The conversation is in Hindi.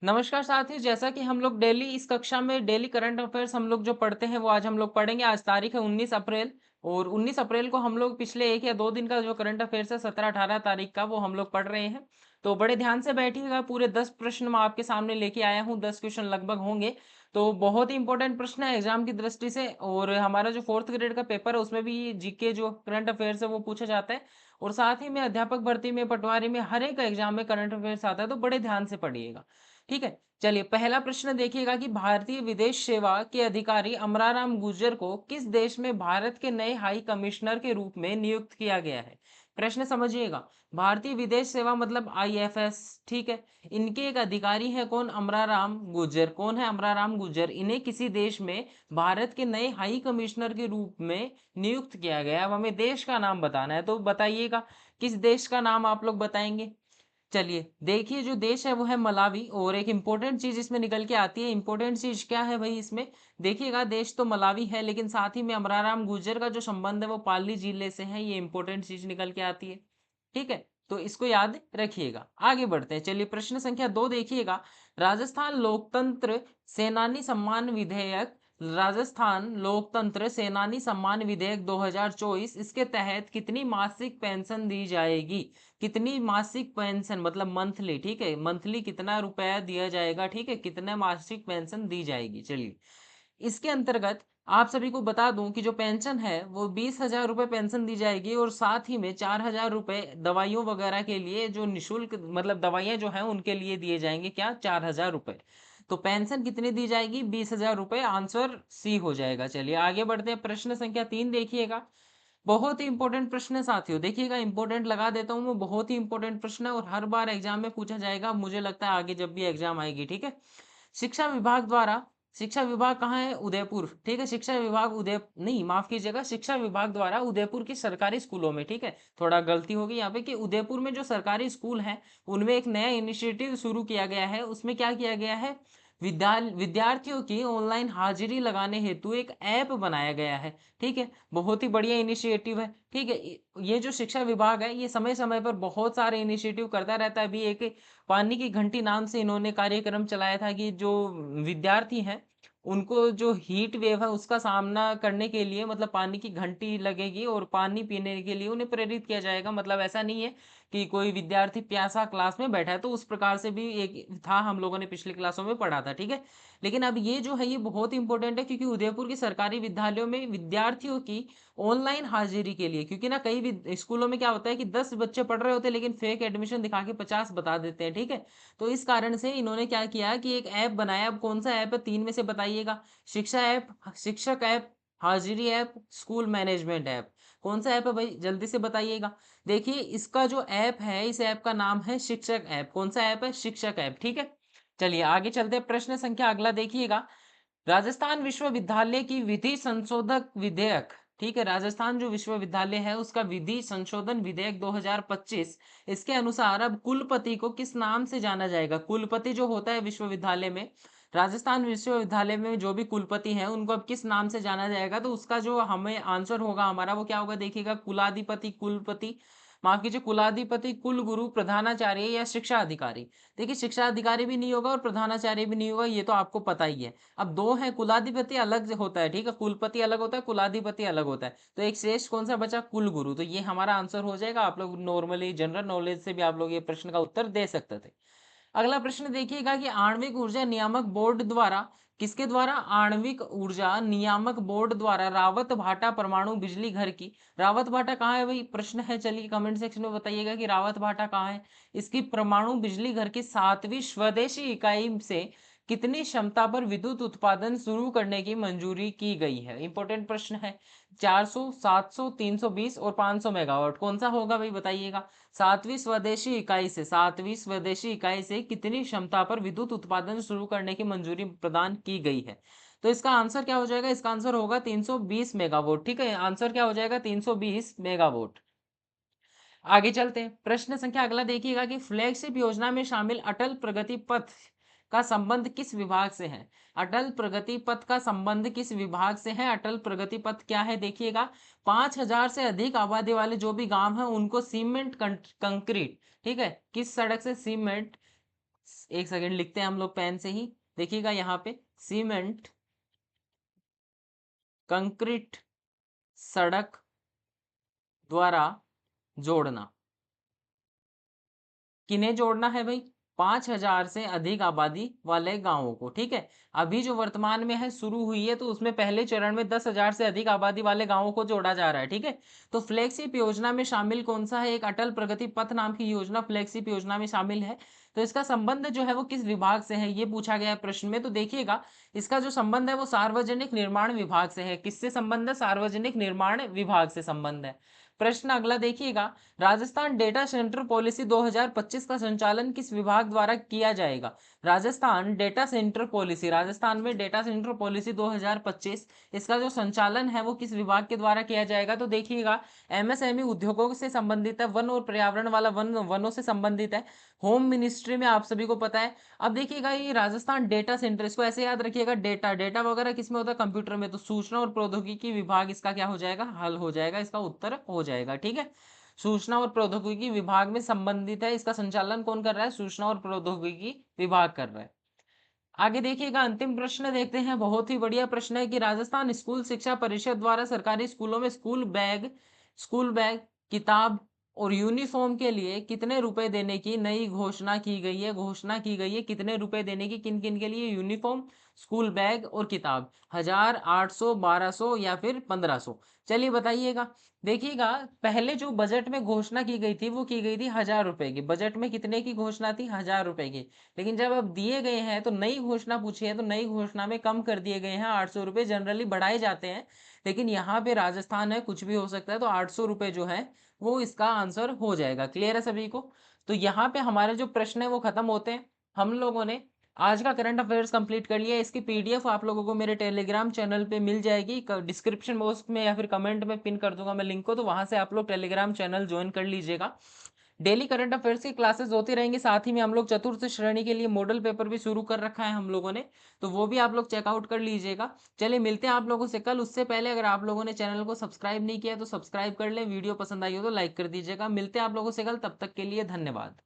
नमस्कार साथियों, जैसा कि हम लोग डेली इस कक्षा में डेली करंट अफेयर्स हम लोग जो पढ़ते हैं वो आज हम लोग पढ़ेंगे। आज तारीख है 19 अप्रैल और 19 अप्रैल को हम लोग पिछले 1 या 2 दिन का जो करंट अफेयर्स है 17-18 तारीख का वो हम लोग पढ़ रहे हैं। तो बड़े ध्यान से बैठिएगा, पूरे 10 प्रश्न मैं आपके सामने लेके आया हूँ, 10 क्वेश्चन लगभग होंगे। तो बहुत ही इंपॉर्टेंट प्रश्न है एग्जाम की दृष्टि से और हमारा जो 4th ग्रेड का पेपर है उसमें भी जीके जो करंट अफेयर्स है वो पूछा जाता है और साथ ही में अध्यापक भर्ती में, पटवारी में हर एक एग्जाम में करंट अफेयर्स आता है, तो बड़े ध्यान से पढ़िएगा। ठीक है। चलिए पहला प्रश्न देखिएगा कि भारतीय विदेश सेवा के अधिकारी अमराराम गुर्जर को किस देश में भारत के नए हाई कमिश्नर के रूप में नियुक्त किया गया है। प्रश्न समझिएगा। भारतीय विदेश सेवा मतलब आईएफएस। ठीक है। इनके एक अधिकारी है कौन, अमराराम गुर्जर। कौन है अमराराम गुर्जर, इन्हें किसी देश में भारत के नए हाई कमिश्नर के रूप में नियुक्त किया गया। अब हमें देश का नाम बताना है, तो बताइएगा किस देश का नाम आप लोग बताएंगे। चलिए देखिए, जो देश है वो है मलावी और एक इंपॉर्टेंट चीज इसमें निकल के आती है। इंपॉर्टेंट चीज क्या है भाई इसमें, देखिएगा देश तो मलावी है लेकिन साथ ही में अमराराम गुर्जर का जो संबंध है वो पाली जिले से है। ये इंपॉर्टेंट चीज निकल के आती है। ठीक है, तो इसको याद रखिएगा। आगे बढ़ते हैं। चलिए प्रश्न संख्या 2 देखिएगा। राजस्थान लोकतंत्र सेनानी सम्मान विधेयक, राजस्थान लोकतंत्र सेनानी सम्मान विधेयक 2024, इसके तहत कितनी मासिक पेंशन दी जाएगी। कितनी मासिक पेंशन मतलब मंथली। ठीक है, मंथली कितना रुपया दिया जाएगा। ठीक है, कितने मासिक पेंशन दी जाएगी। चलिए इसके अंतर्गत आप सभी को बता दूं कि जो पेंशन है वो 20,000 रुपये पेंशन दी जाएगी और साथ ही में 4,000 रुपये दवाइयों वगैरह के लिए जो निशुल्क मतलब दवाइयां जो हैं उनके लिए दिए जाएंगे। क्या, 4,000 रुपये। तो पेंशन कितनी दी जाएगी, 20,000 रुपये। आंसर सी हो जाएगा। चलिए आगे बढ़ते हैं। प्रश्न संख्या 3 देखिएगा। बहुत ही इंपॉर्टेंट प्रश्न है साथियों, देखिएगा इंपॉर्टेंट लगा देता हूं मैं। बहुत ही इंपॉर्टेंट प्रश्न है और हर बार एग्जाम में पूछा जाएगा, मुझे लगता है आगे जब भी एग्जाम आएगी। ठीक है। शिक्षा विभाग द्वारा, शिक्षा विभाग कहाँ है, उदयपुर। ठीक है, शिक्षा विभाग उदय नहीं, माफ कीजिएगा, शिक्षा विभाग द्वारा उदयपुर की सरकारी स्कूलों में, ठीक है, थोड़ा गलती होगी यहाँ पे, कि उदयपुर में जो सरकारी स्कूल हैं उनमें एक नया इनिशिएटिव शुरू किया गया है। उसमें क्या किया गया है, विद्यार्थियों की ऑनलाइन हाजिरी लगाने हेतु एक ऐप बनाया गया है। ठीक है, बहुत ही बढ़िया इनिशिएटिव है। ठीक है, ये जो शिक्षा विभाग है ये समय समय पर बहुत सारे इनिशिएटिव करता रहता है। अभी एक पानी की घंटी नाम से इन्होंने कार्यक्रम चलाया था कि जो विद्यार्थी हैं उनको जो हीट वेव है उसका सामना करने के लिए मतलब पानी की घंटी लगेगी और पानी पीने के लिए उन्हें प्रेरित किया जाएगा। मतलब ऐसा नहीं है कि कोई विद्यार्थी प्यासा क्लास में बैठा है, तो उस प्रकार से भी एक था, हम लोगों ने पिछली क्लासों में पढ़ा था। ठीक है, लेकिन अब ये जो है ये बहुत इंपॉर्टेंट है क्योंकि उदयपुर की सरकारी विद्यालयों में विद्यार्थियों की ऑनलाइन हाजिरी के लिए, क्योंकि ना कई भी स्कूलों में क्या होता है कि 10 बच्चे पढ़ रहे होते हैं लेकिन फेक एडमिशन दिखा के 50 बता देते हैं। ठीक है, तो इस कारण से इन्होंने क्या किया कि एक ऐप बनाया। अब कौन सा ऐप है, 3 में से बताइएगा। शिक्षा ऐप, शिक्षक ऐप, हाजिरी ऐप, स्कूल मैनेजमेंट ऐप। कौन सा ऐप है भाई, जल्दी से बताइएगा। देखिए इसका जो ऐप है, इस ऐप का नाम है शिक्षक ऐप। कौन सा ऐप है, शिक्षक ऐप। ठीक है, चलिए आगे चलते हैं। प्रश्न संख्या अगला देखिएगा। राजस्थान विश्वविद्यालय की विधि संशोधक विधेयक, ठीक है, राजस्थान जो विश्वविद्यालय है उसका विधि संशोधन विधेयक 2025, इसके अनुसार अब कुलपति को किस नाम से जाना जाएगा। कुलपति जो होता है विश्वविद्यालय में, राजस्थान विश्वविद्यालय में जो भी कुलपति हैं उनको अब किस नाम से जाना जाएगा। तो उसका जो हमें आंसर होगा हमारा वो क्या होगा, देखिएगा, कुलाधिपति, कुलपति, माफ कीजिए, कुलाधिपति, कुलगुरु, प्रधानाचार्य या शिक्षा अधिकारी। देखिए शिक्षा अधिकारी भी नहीं होगा और प्रधानाचार्य भी नहीं होगा, ये तो आपको पता ही है। अब दो है, कुलाधिपति अलग होता है, ठीक है, कुलपति अलग होता है, कुलाधिपति अलग होता है, तो एक शेष कौन सा बचा, कुलगुरु। तो ये हमारा आंसर हो जाएगा। आप लोग नॉर्मली जनरल नॉलेज से भी आप लोग ये प्रश्न का उत्तर दे सकते थे। अगला प्रश्न देखिएगा कि आणविक ऊर्जा नियामक बोर्ड द्वारा, किसके द्वारा, आणविक ऊर्जा नियामक बोर्ड द्वारा रावत भाटा परमाणु बिजली घर की, रावत भाटा कहाँ है भाई, प्रश्न है। चलिए कमेंट सेक्शन में बताइएगा कि रावत भाटा कहाँ है। इसकी परमाणु बिजली घर की 7वीं स्वदेशी इकाई से कितनी क्षमता पर विद्युत उत्पादन शुरू करने की मंजूरी की गई है। इंपॉर्टेंट प्रश्न है। 400, 700, 320 और 500 मेगावाट, कौन सा होगा भाई बताइएगा। 7वीं स्वदेशी इकाई से कितनी क्षमता पर विद्युत उत्पादन शुरू करने की मंजूरी प्रदान की गई है। तो इसका आंसर क्या हो जाएगा, इसका आंसर होगा 320 मेगावाट। ठीक है, आंसर क्या हो जाएगा, 320 मेगावाट। आगे चलते हैं। प्रश्न संख्या अगला देखिएगा कि फ्लैगशिप योजना में शामिल अटल प्रगति पथ का संबंध किस विभाग से है। अटल प्रगति पथ का संबंध किस विभाग से है। अटल प्रगति पथ क्या है, देखिएगा, 5,000 से अधिक आबादी वाले जो भी गांव हैं उनको सीमेंट कंक्रीट, ठीक है, किस सड़क से, सीमेंट एक सेकंड लिखते हैं हम लोग पेन से ही। देखिएगा यहाँ पे सीमेंट कंक्रीट सड़क द्वारा जोड़ना। किन्हें जोड़ना है भाई? 5,000 से अधिक आबादी वाले गांवों को। ठीक है, अभी जो वर्तमान में है शुरू हुई है, तो उसमें पहले चरण में 10,000 से अधिक आबादी वाले गांवों को जोड़ा जा रहा है। ठीक है, तो फ्लैगशिप योजना में शामिल कौन सा है? एक अटल प्रगति पथ नाम की योजना फ्लैगशिप योजना में शामिल है। तो इसका संबंध जो है वो किस विभाग से है, ये पूछा गया है प्रश्न में। तो देखिएगा, इसका जो संबंध है वो सार्वजनिक निर्माण विभाग से है। किससे संबंध है? सार्वजनिक निर्माण विभाग से संबंध है। प्रश्न अगला देखिएगा, राजस्थान डेटा सेंटर पॉलिसी 2025 का संचालन किस विभाग द्वारा किया जाएगा? Rajasthan data centre policy, Rajasthan में डेटा सेंटर पॉलिसी 2025, इसका जो संचालन है वो किस विभाग के द्वारा किया जाएगा? तो देखिएगा, एमएसएमई उद्योगों से संबंधित है, वन और पर्यावरण वाला वनों से संबंधित है, होम मिनिस्ट्री में आप सभी को पता है। अब देखिएगा, ये राजस्थान डेटा सेंटर, इसको ऐसे याद रखिएगा, डेटा डेटा वगैरह किसमें होता है? कंप्यूटर में। तो सूचना और प्रौद्योगिकी विभाग इसका क्या हो जाएगा? हल हो जाएगा, इसका उत्तर हो जाएगा। ठीक है, सूचना और प्रौद्योगिकी विभाग में संबंधित है। इसका संचालन कौन कर रहा है? सूचना और प्रौद्योगिकी विभाग कर रहा है। आगे देखिएगा, अंतिम प्रश्न देखते हैं। बहुत ही बढ़िया प्रश्न है कि राजस्थान स्कूल शिक्षा परिषद द्वारा सरकारी स्कूलों में स्कूल बैग, किताब और यूनिफॉर्म के लिए कितने रुपए देने की नई घोषणा की गई है? घोषणा की गई है कितने रुपए देने की, किन किन के लिए? यूनिफॉर्म, स्कूल बैग और किताब। 1,000, 800, 1,200 या फिर 1,500? चलिए बताइएगा। देखिएगा, पहले जो बजट में घोषणा की गई थी वो की गई थी 1,000 रुपए की। बजट में कितने की घोषणा थी? 1,000 रुपए की। लेकिन जब अब दिए गए हैं तो नई घोषणा पूछी है, तो नई घोषणा में कम कर दिए गए हैं, 800 रुपए जनरली बढ़ाए जाते हैं, लेकिन यहाँ पे राजस्थान है, कुछ भी हो सकता है, तो 800 रुपए जो है वो इसका आंसर हो जाएगा। क्लियर है सभी को? तो यहाँ पे हमारे जो प्रश्न है वो खत्म होते हैं। हम लोगों ने आज का करंट अफेयर्स कंप्लीट कर लिया। इसकी पीडीएफ आप लोगों को मेरे टेलीग्राम चैनल पे मिल जाएगी, डिस्क्रिप्शन बॉक्स में या फिर कमेंट में पिन कर दूंगा मैं लिंक को, तो वहां से आप लोग टेलीग्राम चैनल ज्वाइन कर लीजिएगा। डेली करंट अफेयर्स की क्लासेस होती रहेंगी, साथ ही में हम लोग चतुर्थ श्रेणी के लिए मॉडल पेपर भी शुरू कर रखा है हम लोगों ने, तो वो भी आप लोग चेकआउट कर लीजिएगा। चलिए मिलते हैं आप लोगों से कल। उससे पहले अगर आप लोगों ने चैनल को सब्सक्राइब नहीं किया तो सब्सक्राइब कर लें, वीडियो पसंद आई हो तो लाइक कर दीजिएगा। मिलते हैं आप लोगों से कल, तब तक के लिए धन्यवाद।